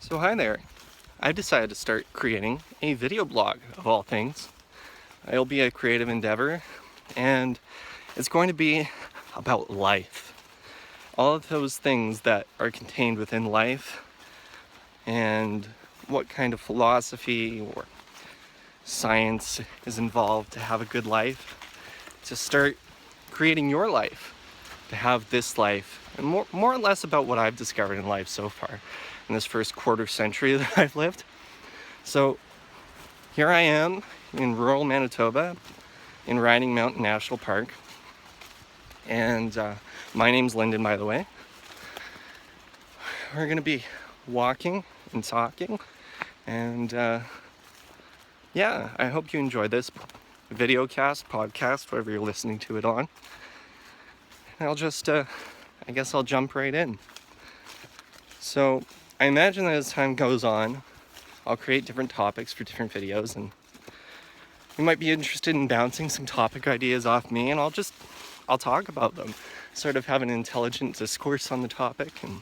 So hi there. I decided to start creating a video blog of all things. It'll be a creative endeavor and it's going to be about life. All of those things that are contained within life and what kind of philosophy or science is involved to have a good life, to start creating your life, to have this life, and more or less about what I've discovered in life so far in this first quarter century that I've lived. So here I am in rural Manitoba in Riding Mountain National Park, and my name's Lyndon, by the way. We're gonna be walking and talking, and yeah, I hope you enjoy this video cast, podcast, whatever you're listening to it on. And I'll just, I guess I'll jump right in. So I imagine that as time goes on, I'll create different topics for different videos, and you might be interested in bouncing some topic ideas off me, and I'll talk about them, sort of have an intelligent discourse on the topic, and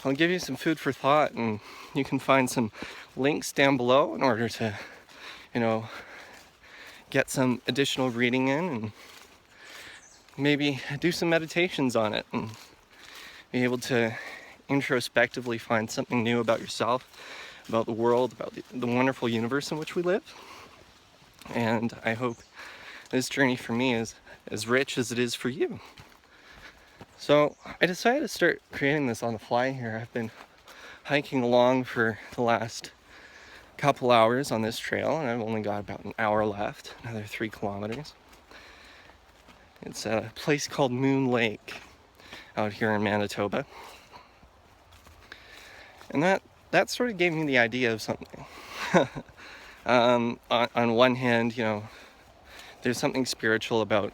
I'll give you some food for thought, and you can find some links down below in order to, get some additional reading in, and maybe do some meditations on it, and be able to introspectively find something new about yourself, about the world, about the wonderful universe in which we live. And I hope this journey for me is as rich as it is for you. So I decided to start creating this on the fly here. I've been hiking along for the last couple hours on this trail, and I've only got about an hour left, another 3 kilometers. It's a place called Moon Lake out here in Manitoba. And that sort of gave me the idea of something. On one hand, there's something spiritual about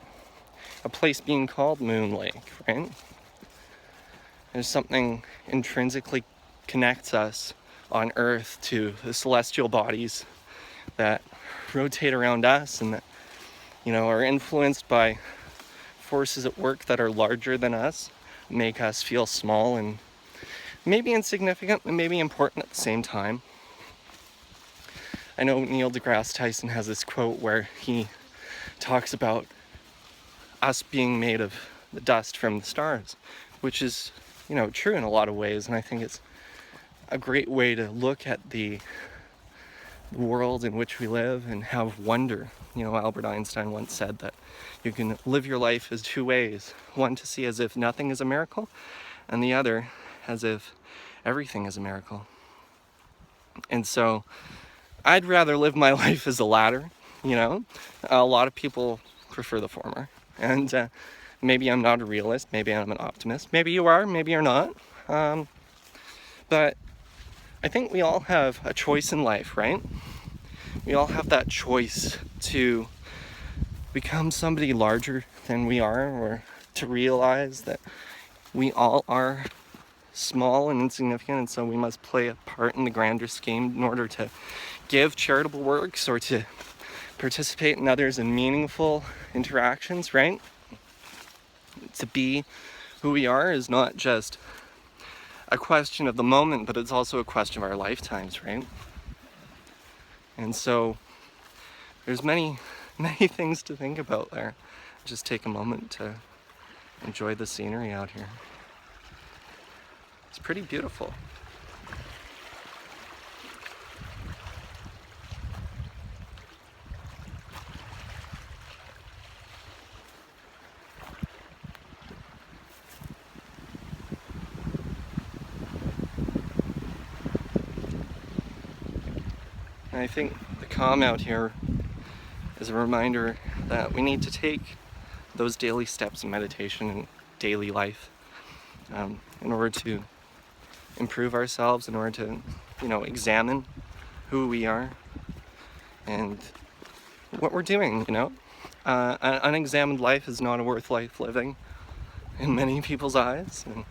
a place being called Moon Lake, right? There's something intrinsically connects us on Earth to the celestial bodies that rotate around us and that, are influenced by forces at work that are larger than us, make us feel small and maybe insignificant and maybe important at the same time. I know Neale deGrasse Tyson has this quote where he talks about us being made of the dust from the stars, which is, true in a lot of ways, and I think it's a great way to look at the world in which we live and have wonder. Albert Einstein once said that you can live your life as 2 ways. One, to see as if nothing is a miracle, and the other as if everything is a miracle. And so I'd rather live my life as a latter. A lot of people prefer the former, and maybe I'm not a realist, maybe I'm an optimist, maybe you are, maybe you're not, but I think we all have a choice in life, right? We all have that choice to become somebody larger than we are, or to realize that we all are small and insignificant, and so we must play a part in the grander scheme in order to give charitable works or to participate in others in meaningful interactions, right? To be who we are is not just a question of the moment, but it's also a question of our lifetimes, right? And so there's many things to think about there. Just take a moment to enjoy the scenery out here. It's pretty beautiful. And I think the calm out here is a reminder that we need to take those daily steps in meditation and daily life in order to improve ourselves, in order to, examine who we are and what we're doing, An unexamined life is not a worth life living in many people's eyes, and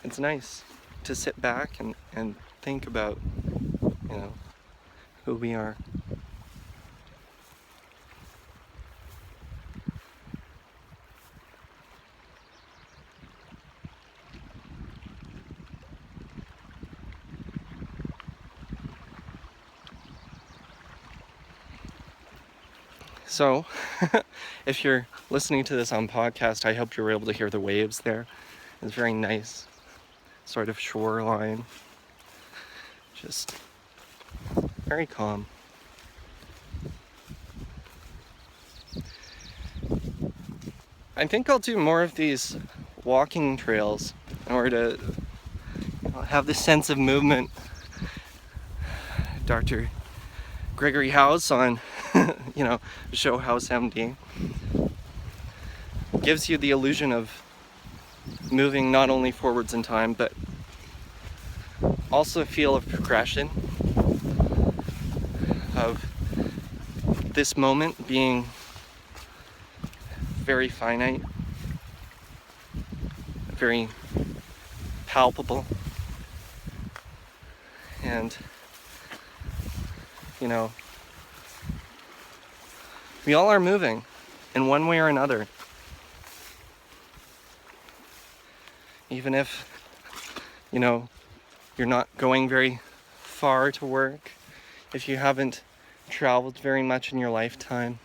it's nice to sit back and think about, who we are. So if you're listening to this on podcast, I hope you were able to hear the waves there. It's very nice sort of shoreline, just very calm. I think I'll do more of these walking trails in order to have this sense of movement. Dr. Gregory House on the show House MD gives you the illusion of moving not only forwards in time, but also a feel of progression, of this moment being very finite, very palpable, and we all are moving in one way or another. Even if, you're not going very far to work, if you haven't traveled very much in your lifetime,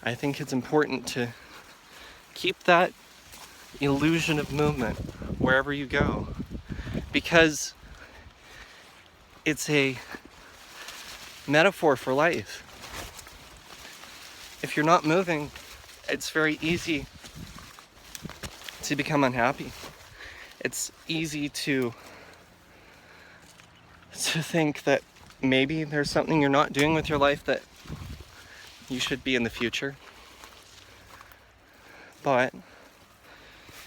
I think it's important to keep that illusion of movement wherever you go, because it's a metaphor for life. If you're not moving, it's very easy to become unhappy. It's easy to think that maybe there's something you're not doing with your life that you should be in the future. But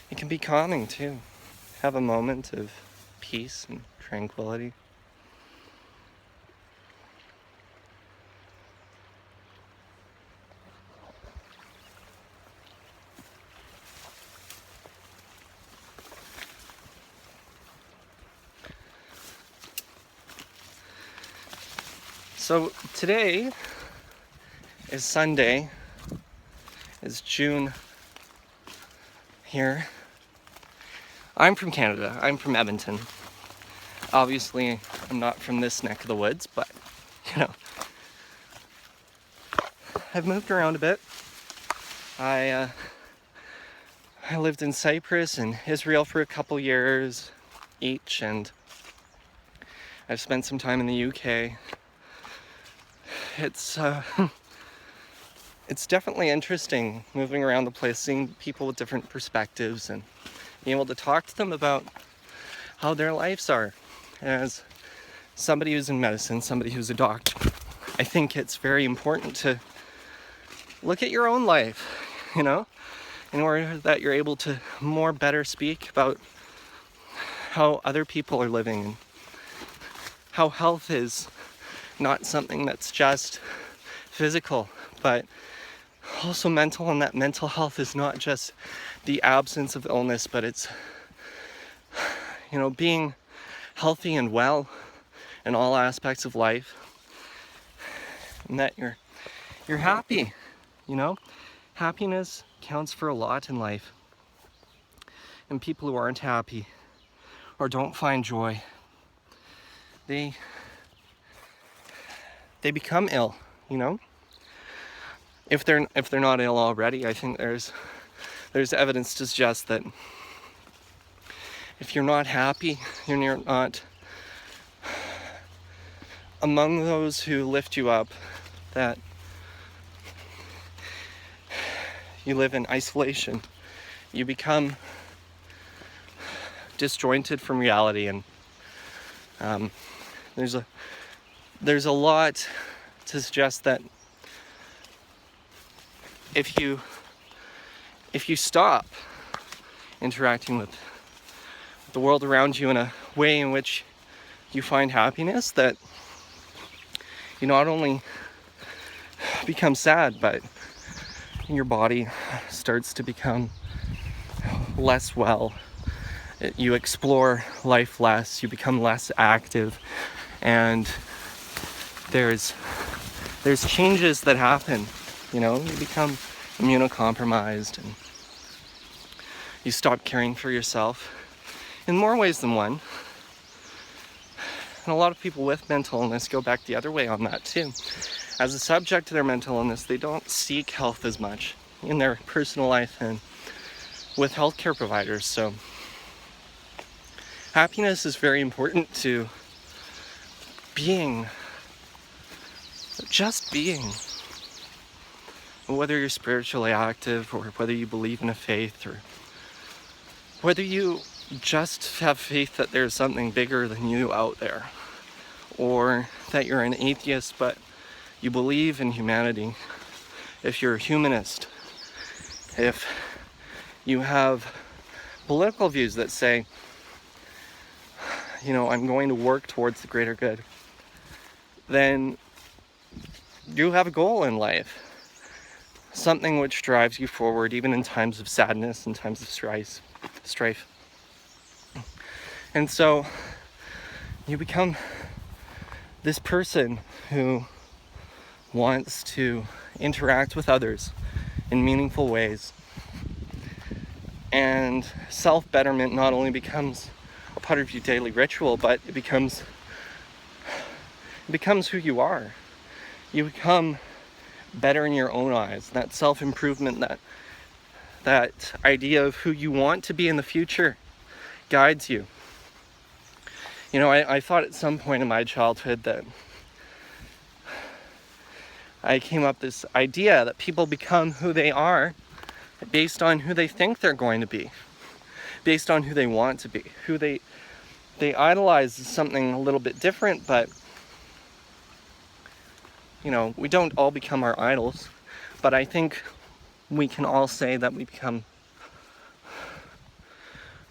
it can be calming too. Have a moment of peace and tranquility. So today is Sunday, it's June here. I'm from Canada, I'm from Edmonton. Obviously, I'm not from this neck of the woods, but I've moved around a bit. I lived in Cyprus and Israel for a couple years each, and I've spent some time in the UK. It's definitely interesting moving around the place, seeing people with different perspectives and being able to talk to them about how their lives are. As somebody who's in medicine, somebody who's a doctor, I think it's very important to look at your own life, in order that you're able to better speak about how other people are living and how health is not something that's just physical, but also mental, and that mental health is not just the absence of illness, but it's being healthy and well in all aspects of life, and that you're happy. Happiness counts for a lot in life, and people who aren't happy or don't find joy, they become ill. If they're not ill already, I think there's evidence to suggest that if you're not happy, you're not among those who lift you up, that you live in isolation. You become disjointed from reality, and there's a lot to suggest that if you stop interacting with the world around you in a way in which you find happiness, that you not only become sad, but your body starts to become less well. You explore life less, you become less active, and there's changes that happen. You become immunocompromised, and you stop caring for yourself in more ways than one. And a lot of people with mental illness go back the other way on that too. as a subject to their mental illness, they don't seek health as much in their personal life and with healthcare providers. So happiness is very important to being, just being. Whether you're spiritually active or whether you believe in a faith or whether you just have faith that there's something bigger than you out there, or that you're an atheist but you believe in humanity, if you're a humanist, if you have political views that say, you know, I'm going to work towards the greater good, then you have a goal in life. Something which drives you forward even in times of sadness and times of strife. And so you become this person who wants to interact with others in meaningful ways. And self-betterment not only becomes a part of your daily ritual, but it becomes who you are. You become better in your own eyes. That self-improvement, that idea of who you want to be in the future guides you. You know, I thought at some point in my childhood that I came up with this idea that people become who they are based on who they think they're going to be, based on who they want to be, who they idolize something a little bit different, but you know, we don't all become our idols, but I think we can all say that we become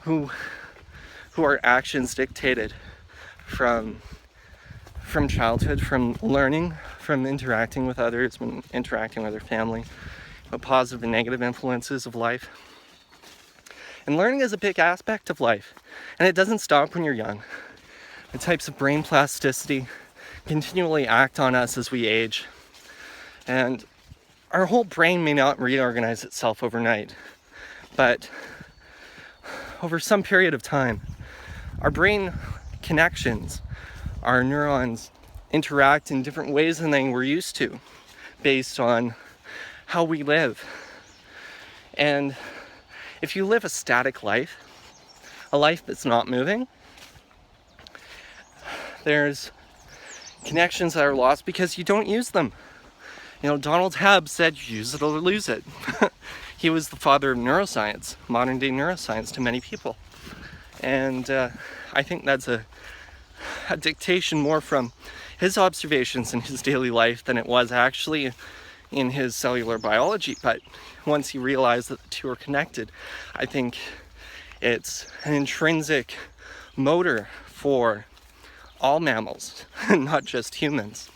who our actions dictated from childhood, from learning, from interacting with others, from interacting with our family, the positive and negative influences of life. And learning is a big aspect of life, and it doesn't stop when you're young. The types of brain plasticity continually act on us as we age, and our whole brain may not reorganize itself overnight, but over some period of time, our brain connections, our neurons interact in different ways than they were used to, based on how we live. And if you live a static life, a life that's not moving, there's connections that are lost because you don't use them. You know, Donald Hebb said, use it or lose it. He was the father of neuroscience, modern day neuroscience to many people. And I think that's a dictation more from his observations in his daily life than it was actually in his cellular biology. But once he realized that the two are connected, I think it's an intrinsic motor for all mammals, not just humans.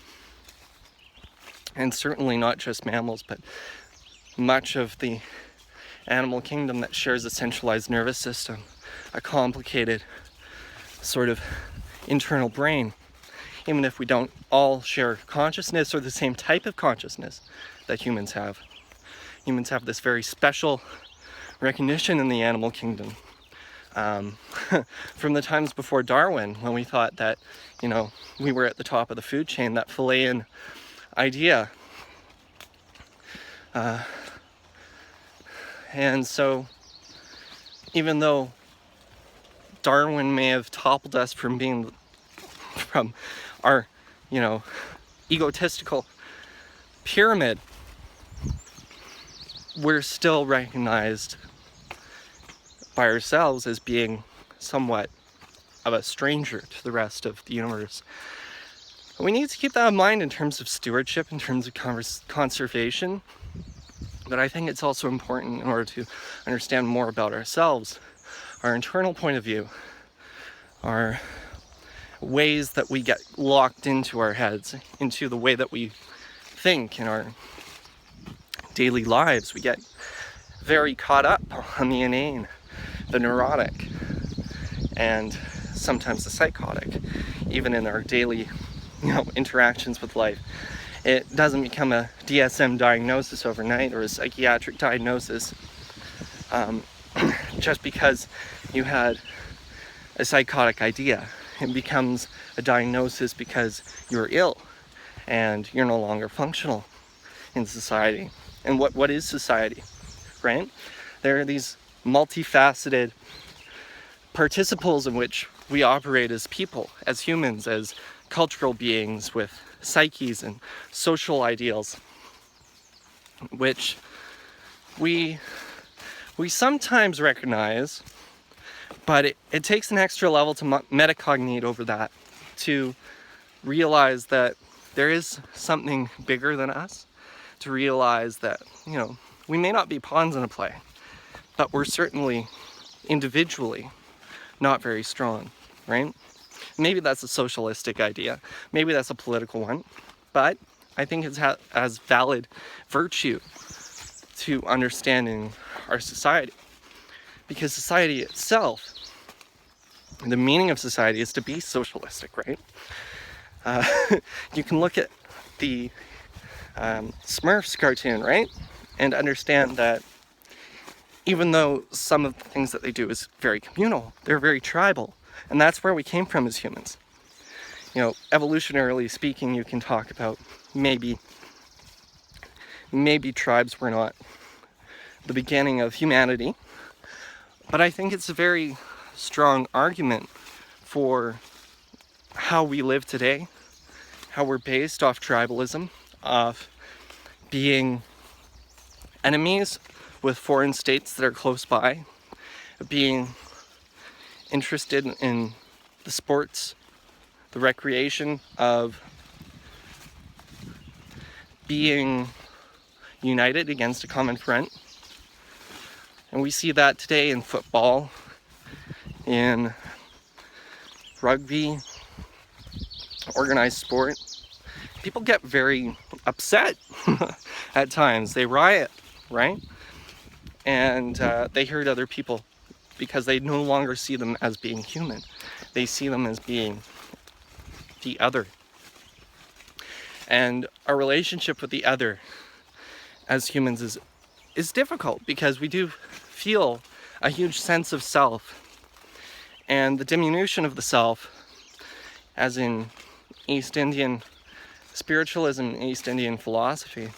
And certainly not just mammals, but much of the animal kingdom that shares a centralized nervous system, a complicated sort of internal brain. Even if we don't all share consciousness or the same type of consciousness that humans have. Humans have this very special recognition in the animal kingdom. From the times before Darwin, when we thought that, you know, we were at the top of the food chain, that Phalaean idea. And so, even though Darwin may have toppled us from our, you know, egotistical pyramid, we're still recognized by ourselves as being somewhat of a stranger to the rest of the universe. We need to keep that in mind in terms of stewardship, in terms of conservation, but I think it's also important in order to understand more about ourselves, our internal point of view, our ways that we get locked into our heads, into the way that we think in our daily lives. We get very caught up on the inane, the neurotic, and sometimes the psychotic, even in our daily, you know, interactions with life. It doesn't become a DSM diagnosis overnight or a psychiatric diagnosis just because you had a psychotic idea. It becomes a diagnosis because you're ill and you're no longer functional in society. And what is society, right? There are these multifaceted participles in which we operate as people, as humans, as cultural beings with psyches and social ideals, which we sometimes recognize, but it takes an extra level to metacognate over that, to realize that there is something bigger than us, to realize that, you know, we may not be pawns in a play, but we're certainly individually not very strong, right? Maybe that's a socialistic idea, maybe that's a political one, but I think it has valid virtue to understanding our society, because society itself, the meaning of society is to be socialistic, right? You can look at the Smurfs cartoon, right? And understand that even though some of the things that they do is very communal, they're very tribal. And that's where we came from as humans. You know, evolutionarily speaking, you can talk about maybe tribes were not the beginning of humanity. But I think it's a very strong argument for how we live today, how we're based off tribalism, of being enemies with foreign states that are close by, being interested in the sports, the recreation of being united against a common front. And we see that today in football, in rugby, organized sport. People get very upset at times. They riot, right? And they hurt other people because they no longer see them as being human. They see them as being the other. And our relationship with the other as humans is difficult, because we do feel a huge sense of self. And the diminution of the self, as in East Indian spiritualism, East Indian philosophy,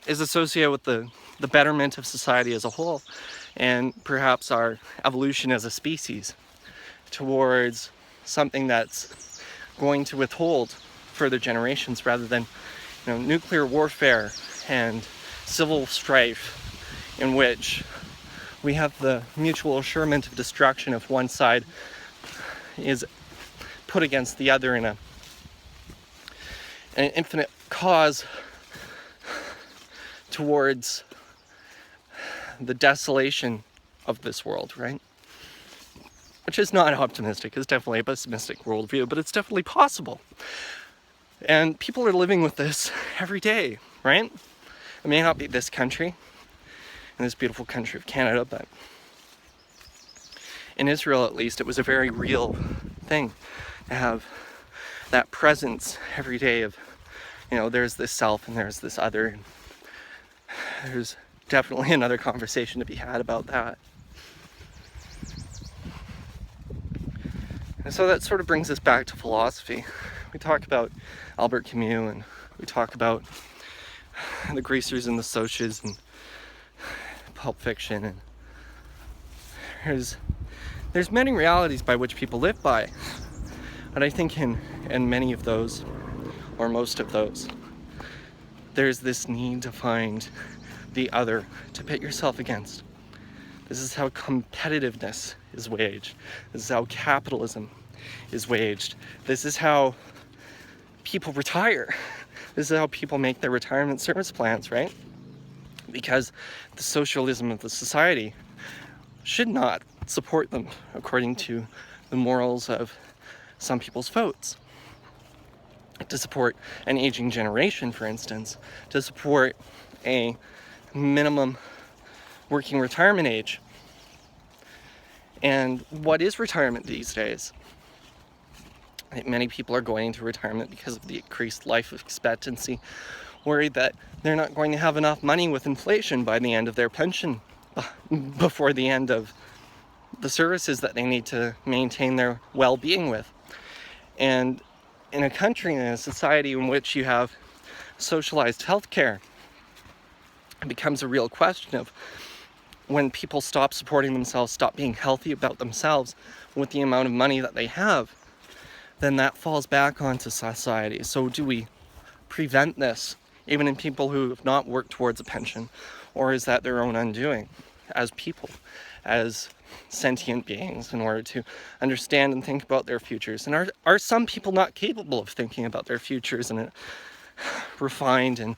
is associated with the betterment of society as a whole, and perhaps our evolution as a species towards something that's going to withhold further generations, rather than, you know, nuclear warfare and civil strife, in which we have the mutual assurance of destruction if one side is put against the other in an infinite cause towards the desolation of this world, right? Which is not optimistic, it's definitely a pessimistic worldview, but it's definitely possible. And people are living with this every day, right? It may not be this country, in this beautiful country of Canada, but in Israel at least, it was a very real thing to have that presence every day of, you know, there's this self and there's this other. And there's definitely another conversation to be had about that. And so that sort of brings us back to philosophy. We talk about Albert Camus, and we talk about the greasers and the Socs and Pulp Fiction, and there's many realities by which people live by. But I think in many of those, or most of those, there's this need to find the other to pit yourself against. This is how competitiveness is waged. This is how capitalism is waged. This is how people retire. This is how people make their retirement service plans, right? Because the socialism of the society should not support them according to the morals of some people's votes. To support an aging generation, for instance, to support a minimum working retirement age. And what is retirement these days? I think many people are going into retirement because of the increased life expectancy, worried that they're not going to have enough money with inflation by the end of their pension, before the end of the services that they need to maintain their well-being with. And in a country, in a society in which you have socialized healthcare, it becomes a real question of when people stop supporting themselves, stop being healthy about themselves with the amount of money that they have, then that falls back onto society. So do we prevent this, even in people who have not worked towards a pension? Or is that their own undoing as people, as sentient beings, in order to understand and think about their futures? And are some people not capable of thinking about their futures in a refined and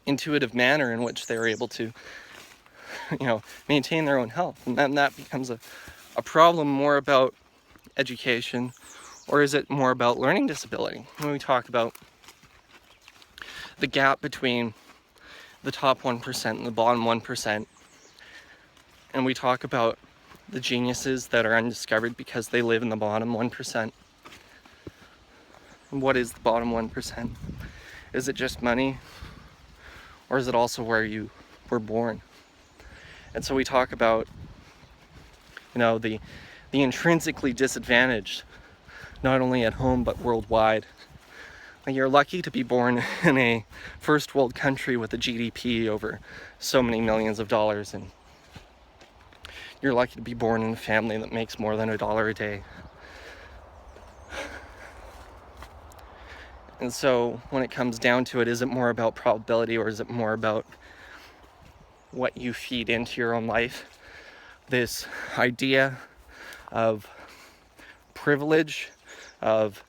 intuitive manner in which they're able to maintain their own health? And then that becomes a problem more about education, or is it more about learning disability? When we talk about the gap between the top 1% and the bottom 1%, and we talk about the geniuses that are undiscovered because they live in the bottom 1%. And what is the bottom 1%? Is it just money? Or is it also where you were born? And so we talk about, the intrinsically disadvantaged, not only at home but worldwide. Like, you're lucky to be born in a first world country with a GDP over so many millions of dollars, and you're lucky to be born in a family that makes more than $1 a day. And so when it comes down to it, is it more about probability, or is it more about what you feed into your own life? This idea of privilege, of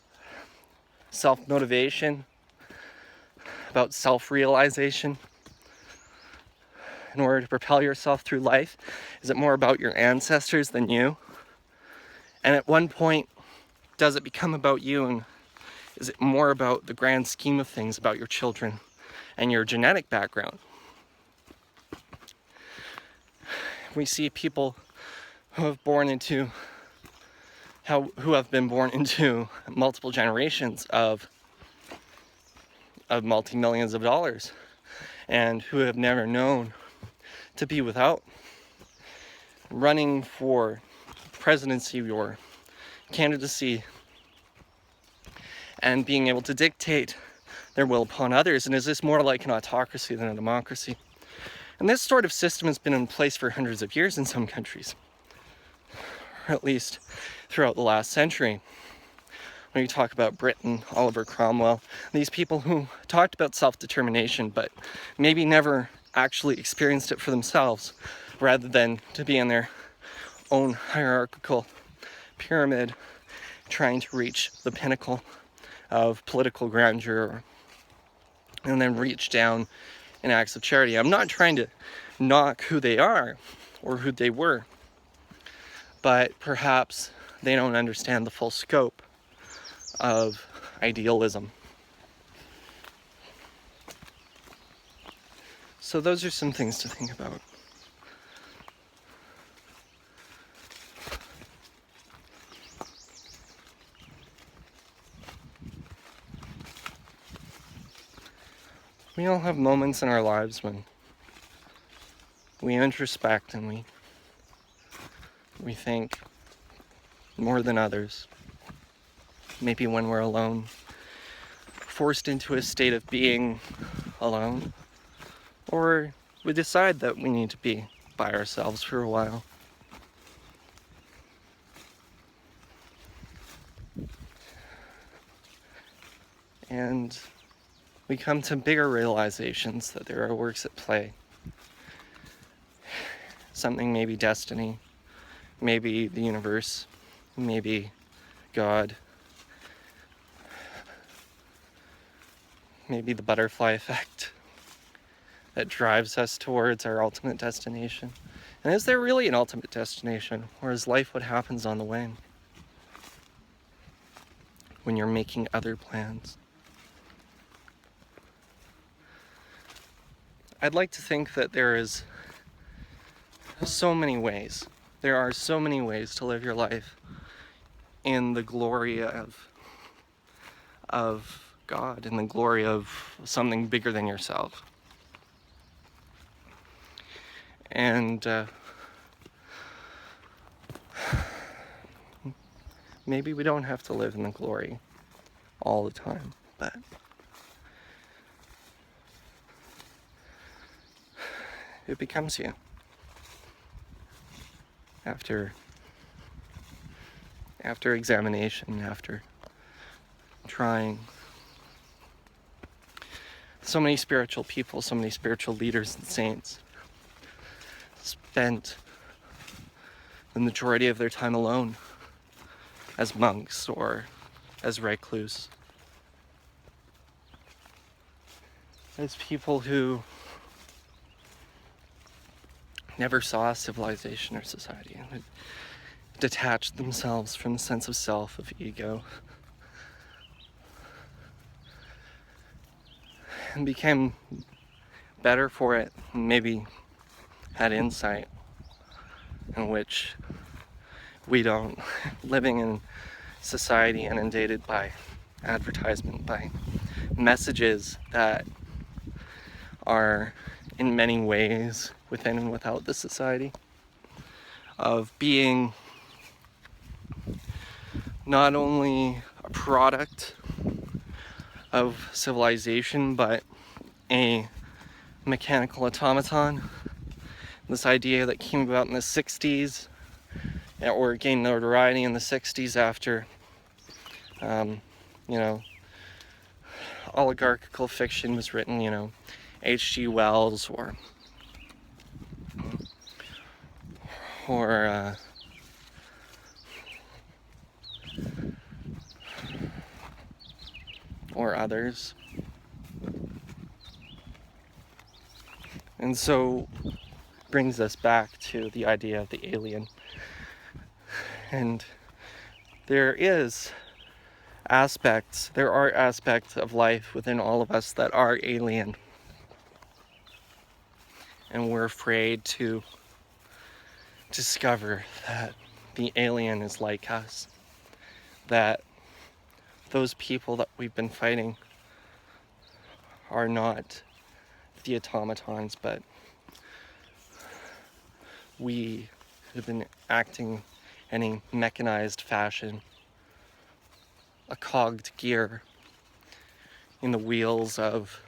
self-motivation, about self-realization in order to propel yourself through life? Is it more about your ancestors than you? And at one point, does it become about you, and is it more about the grand scheme of things, about your children and your genetic background? We see people who have been born into multiple generations of multi-millions of dollars, and who have never known to be without. Running for presidency or candidacy and being able to dictate their will upon others. And is this more like an autocracy than a democracy? And this sort of system has been in place for hundreds of years in some countries, or at least throughout the last century. When you talk about Britain, Oliver Cromwell, these people who talked about self-determination but maybe never actually experienced it for themselves, rather than to be in their own hierarchical pyramid trying to reach the pinnacle of political grandeur and then reach down in acts of charity. I'm not trying to knock who they are or who they were, but perhaps they don't understand the full scope of idealism. So those are some things to think about. We all have moments in our lives when we introspect and we think more than others. Maybe when we're alone, forced into a state of being alone, or we decide that we need to be by ourselves for a while. And we come to bigger realizations that there are works at play. Something, maybe destiny, maybe the universe, maybe God, maybe the butterfly effect that drives us towards our ultimate destination. And is there really an ultimate destination, or is life what happens on the way when you're making other plans? I'd like to think that there are so many ways to live your life in the glory of God, in the glory of something bigger than yourself. And maybe we don't have to live in the glory all the time, but it becomes you after examination, after trying. So many spiritual people, so many spiritual leaders and saints spent the majority of their time alone as monks or as recluse, as people who never saw civilization or society, and detached themselves from the sense of self, of ego, and became better for it, and maybe had insight in which we don't. Living in society inundated by advertisement, by messages that are in many ways within and without the society, of being not only a product of civilization but a mechanical automaton. This idea that came about in the 60s, or gained notoriety in the 60s after oligarchical fiction was written, H.G. Wells or others. And so brings us back to the idea of the alien. And there are aspects of life within all of us that are alien. And we're afraid to discover that the alien is like us. That those people that we've been fighting are not the automatons, but we have been acting in a mechanized fashion, a cogged gear in the wheels of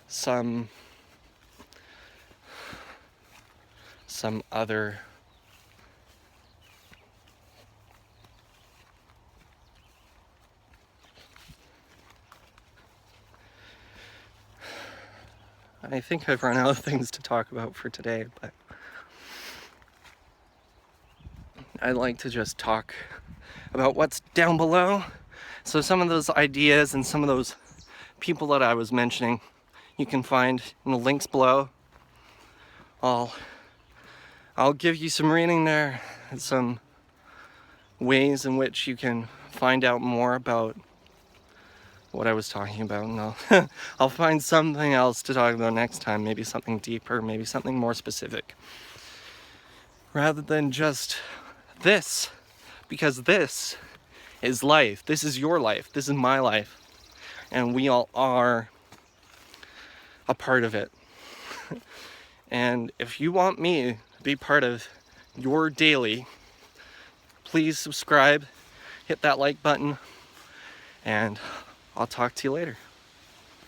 some other I think I've run out of things to talk about for today, but I'd like to just talk about what's down below. So some of those ideas and some of those people that I was mentioning, you can find in the links below. I'll give you some reading there and some ways in which you can find out more about what I was talking about, and I'll find something else to talk about next time, maybe something deeper, maybe something more specific, rather than just this, because this is life. This is your life. This is my life, and we all are a part of it. And if you want me to be part of your daily, please subscribe, hit that like button, and I'll talk to you later.